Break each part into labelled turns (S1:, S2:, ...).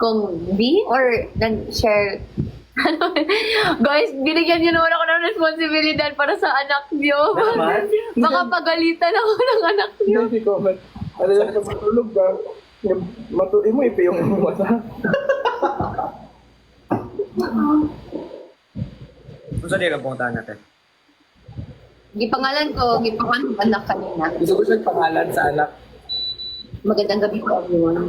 S1: Kung di or nag-share. Guys, binigyan niyo naman ako ng responsibilidad para sa anak niyo.
S2: Naman?
S1: Baka pagalitan ako ng anak niyo.
S3: Hindi ko comment. Ano lang ka matulog ba? Matuloy mo, ipa yung mata.
S2: Kung saan yung pumuntahan natin?
S1: Gipangalan ko ng anak kanina.
S3: Gusto ko siyang pangalan sa anak.
S1: Magandang gabi po, everyone.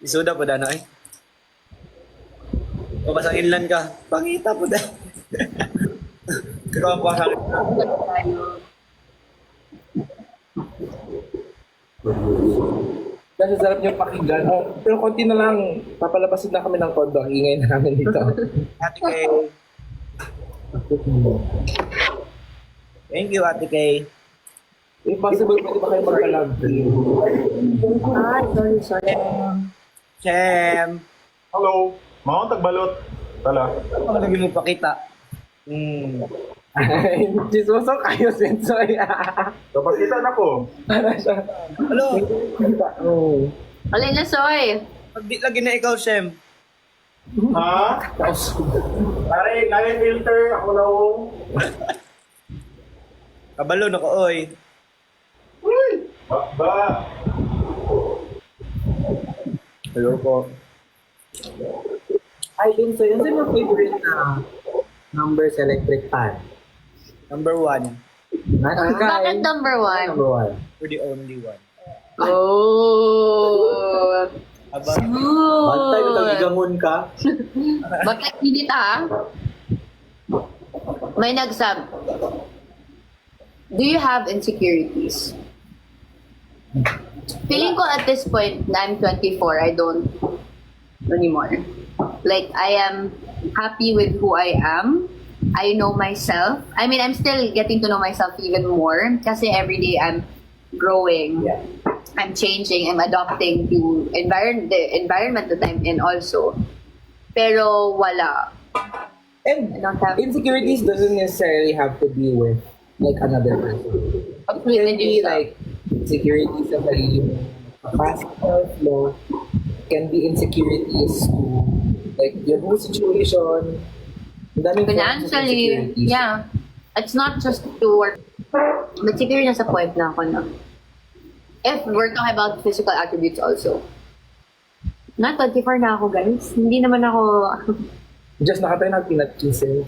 S2: Isuda po dano eh. O basta inland ka, pangita po dahil. Ikaw ang pasakit na.
S3: Kasi sarap niyong pakinggan. Pero konti na lang, papalabasin na kami ng kondo. Ang ingay na namin dito.
S2: Ate Kay. Thank you, Ate Kay.
S3: If possible, pwede ba kayo magka-love team?
S1: Ah, sorry.
S2: Shem.
S4: Hello, mga tagbalot. Tala.
S2: Ano lagi mo pakita?
S3: Chismoso kayo, Sensoy.
S4: Kapag kita na ko.
S3: Para siya.
S2: Hello.
S3: Oh.
S1: Alay na, Soy.
S2: Pag di lagi na ikaw, Shem.
S4: Ha? Pare, kaya filter. Ako na
S2: Kabalo na ko, oy.
S4: Uy! Ba?
S2: Hello po.
S3: Ay, Sensoy, ano yung favorite na number sa electric fan?
S2: Number 1.
S1: Bakit number one?
S3: Number 1.
S2: You're the only one.
S1: Oh.
S2: Aba,
S3: Bantay,
S1: Smooth.
S3: nag-igamon ka?
S1: Bakit hindi ta? May nagsab. Do you have insecurities? Feeling ko at this point na I'm 24, I don't anymore. Like, I am happy with who I am. I know myself. I mean, I'm still getting to know myself even more kasi every day I'm growing.
S3: Yeah.
S1: I'm changing. I'm adopting to the environment that I'm in also. Pero wala. I
S3: And
S1: don't have
S3: insecurities doesn't necessarily have to be with like another person. It can be like insecurities sa sarili mo. Past self mo. Can be insecurities to like your whole situation. Ang daming forms of
S1: financially,
S3: insecurities.
S1: yeah. It's not just to work. But siguro nasa point na ako na. If we're talking about physical attributes also. Na 24 na ako, guys. Hindi naman ako...
S3: Just nakatay ng peanut kisses.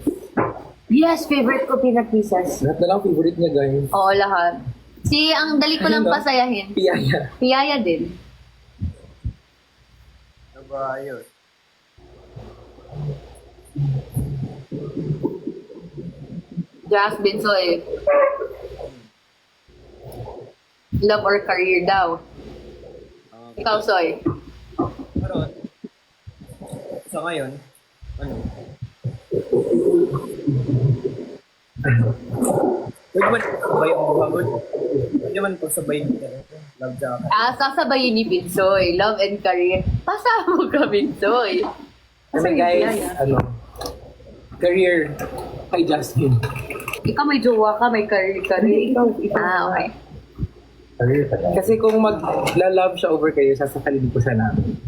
S1: Yes, favorite ko peanut pieces.
S3: Lahat na lang favorite niya, guys.
S1: Oo, lahat. Ang dali ko lang
S3: Ano?
S1: pasayahin.
S3: Piyaya.
S1: Piyaya din.
S2: aba, yun.
S1: Jasmine Soy. Love or career daw. Ikaw, Soy.
S2: Pero, sa ngayon, ano? Pwede man pagsabay ang buhabod. Pwede man pagsabay ang love jacket.
S1: Sasabayin ni Binsoy. Love and career. Pasama ka, Binsoy.
S3: Kasi guys, career kay Jasmine.
S1: Ikaw may jowa ka, may career. Okay.
S3: Career pa yan. Kasi kung mag-love siya over kayo, sasakalin ko siya namin.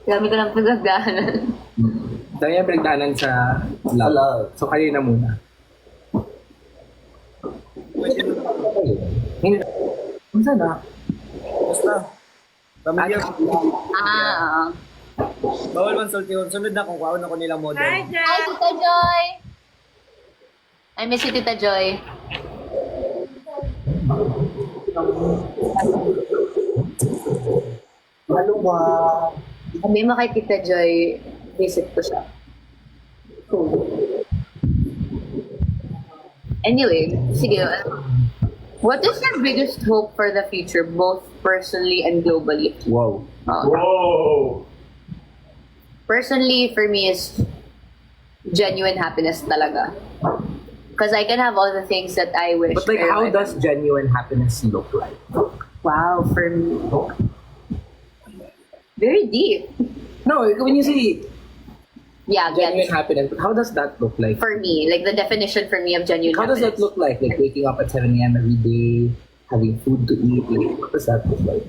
S1: Dami ko ng pagdagdahanan.
S3: Dahil yung pinagdaanan sa love. So kayo na muna.
S2: Pwede mo.
S3: Hindi. Kung saan na?
S2: Basta. Pamilya. Bawal man sulti yun. Sunod na kung kaon ako nilang model.
S1: Hi, Tita Joy! I miss you, Tita Joy.
S3: Ano ba?
S1: Sabi mo kay Tita Joy, visit ko siya. Anyway, sige. What is your biggest hope for the future, both personally and globally?
S3: Wow.
S4: Whoa!
S1: Personally, for me, is genuine happiness talaga. Because I can have all the things that I wish.
S3: But like,
S1: pero
S3: how
S1: I-
S3: does genuine happiness look like?
S1: Wow, for me. Very deep.
S3: No, when you say
S1: Yeah,
S3: genuine
S1: yeah.
S3: happiness, how does that look like?
S1: For me, like the definition for me of genuine
S3: How does
S1: happiness.
S3: that look like? Like waking up at 7 a.m. every day, having food to eat. Like, what does that look like?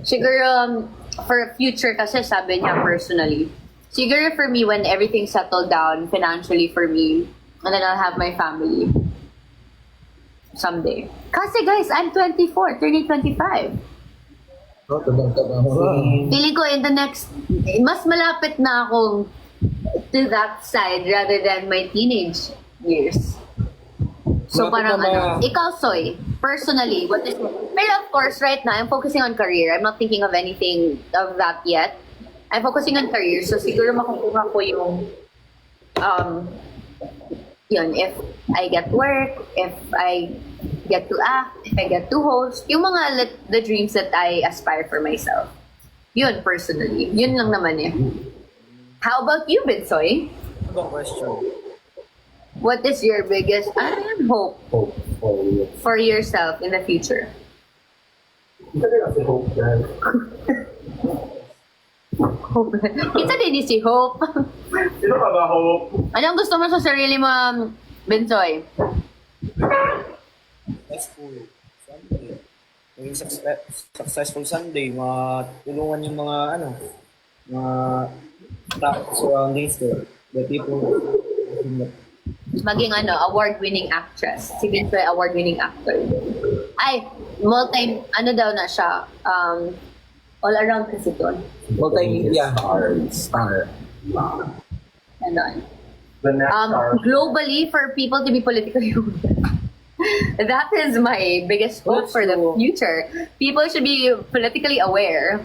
S1: siguro, for future kasi sabi niya personally, siguro for me, when everything settled down financially for me, and then I'll have my family someday. Kasi guys, I'm 24, turning 25.
S3: No, tabang-tabang mo.
S1: Feeling ko in the next, mas malapit na ako to that side rather than my teenage years. So
S3: Malapit
S1: parang
S3: na ba-
S1: ikaw Soy, personally, what is, pero of course right now, I'm focusing on career. I'm not thinking of anything of that yet. I'm focusing on career, so siguro makukuha ko yung, yun, if I get work, if I get to act, if I get to host, yung mga the dreams that I aspire for myself. Yun, personally. Yun lang naman eh. How about you, Binsoy?
S2: Ibang question.
S1: What is your biggest hope
S3: Hope for you.
S1: for yourself in the future?
S3: Kasi hope yan.
S1: Hope. Kita din si Hope.
S4: Sino ka ba, Hope?
S1: Anong gusto mo sa sarili mo, Binsoy?
S2: Successful Sunday. Maging successful Sunday. Matulungan yung mga, mga surroundings ko. The people.
S1: Maging award-winning actress. Si Binsoy, award-winning actor. Ay, ano daw na siya, all around kasi to.
S3: Multimedia star.
S1: Ganon.
S4: The next star.
S1: Globally, for people to be politically aware. That is my biggest hope for the future. People should be politically aware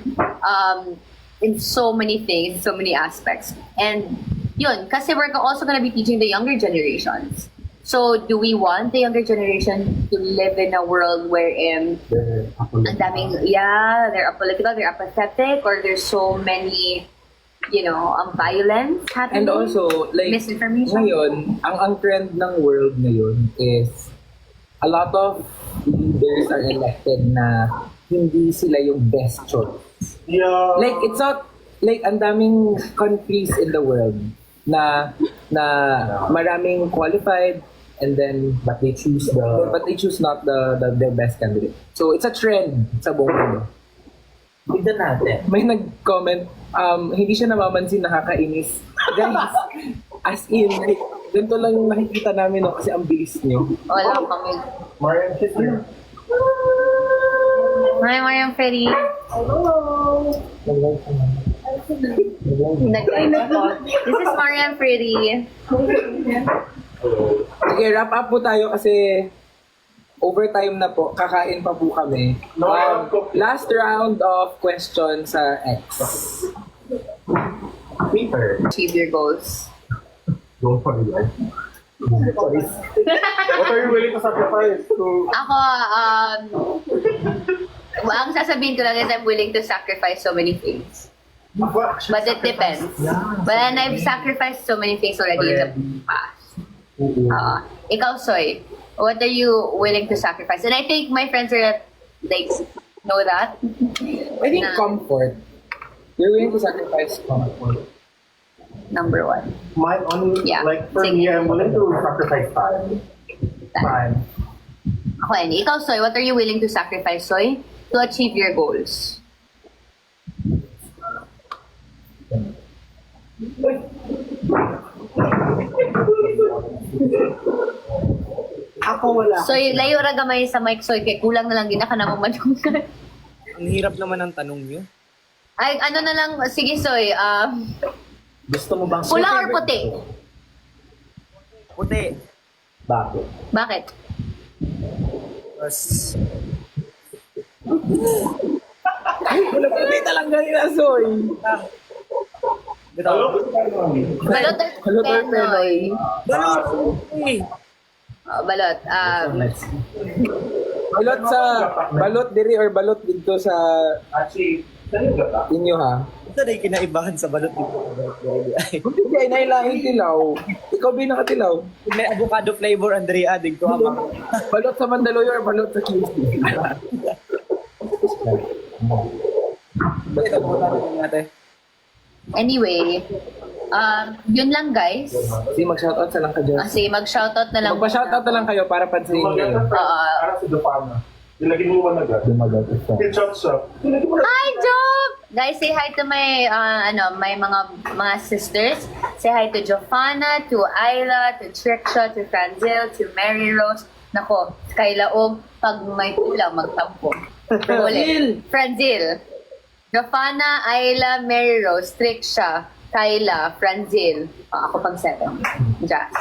S1: in so many things, so many aspects. And yun, kasi we're also gonna be teaching the younger generations. So, do we want the younger generation to live in a world wherein ang daming, they're apolitical, they're apathetic, or there's so many, violence happening?
S3: And also, like,
S1: misinformation.
S3: ngayon, ang trend ng world ngayon is a lot of leaders are elected na hindi sila yung best choice.
S4: Yeah.
S3: Like, it's not, like, ang daming countries in the world na maraming qualified and then but they choose not the best candidate. So it's a trend sa buong mundo.
S2: Tignan natin.
S3: May nag-comment, hindi siya namamansin, nakakainis. Guys, as in, like, ganito lang yung nakikita namin, kasi ang bilis nyo.
S1: Wala kami.
S4: Marian Sister.
S1: Hi, Mariam Ferry. This is Mariam Ferry.
S3: Sige, wrap up po tayo kasi overtime na po. Kakain pa po kami. Last round of questions sa X.
S4: Peter.
S1: Achieve your goals.
S4: Go for it. What are you willing to sacrifice to...
S1: Ako, ang sasabihin ko lang is I'm willing to sacrifice so many things. But it depends. But then I've sacrificed so many things already in the past. Ikaw, Soy, what are you willing to sacrifice? And I think my friends are like, know that.
S3: I think comfort. You're willing to sacrifice comfort.
S1: Number one.
S4: Mine only,
S1: Yeah.
S4: like, for
S1: Sige.
S4: me, I'm willing to sacrifice time. Time.
S1: Okay, and ikaw, Soy, what are you willing to sacrifice, Soy, to achieve your goals?
S2: Ako wala.
S1: Soy, layo ra gamay sa mic, Soy, kay kulang na lang ginaka na mamadunggan.
S2: Ang hirap naman ng tanong niyo.
S1: Ay, ano na lang, sige, Soy,
S3: Gusto mo bang...
S1: pula or puti?
S2: Puti.
S3: Bakit?
S1: Bakit?
S2: Tapos,
S3: Wala puti talaga nila, Soy.
S2: bitaw.
S1: Balot or
S3: Balot or
S1: Penoy?
S2: Puti.
S1: Balot.
S3: Balot sa... Balot diri or balot dito sa
S4: Actually, saan ka ta?
S3: inyo, ha?
S2: Ito na yung kinaibahan sa balot dito. Ay,
S3: Kung hindi ay nailaing tilaw, ikaw ba yung nakatilaw?
S2: may avocado flavor, Andrea. Din ko amang.
S3: Balot sa Mandaluyong or balot sa Tuesday?
S2: Ito po natin.
S1: Anyway, yun lang, guys.
S3: Sige, mag-shoutout sa lang ka dyan.
S1: Kasi mag-shoutout na lang.
S3: Magpa-shoutout na lang kayo para pansinin kayo.
S4: Para si Dupana. Nilagyan mo man agad.
S3: Dumagat isa.
S4: Okay, chop chop. Nilagyan mo na.
S1: Hi, Job! Guys, say hi to my, my mga sisters. Say hi to Jofana, to Ayla, to Triksha, to Franzil, to Mary Rose. Nako, kay Laog, pag may kulang, magtampo. Ulit. Franzil. Jofana, Ayla, Mary Rose, Triksha, Kyla, Franzil. Ako pang 7. Jazz.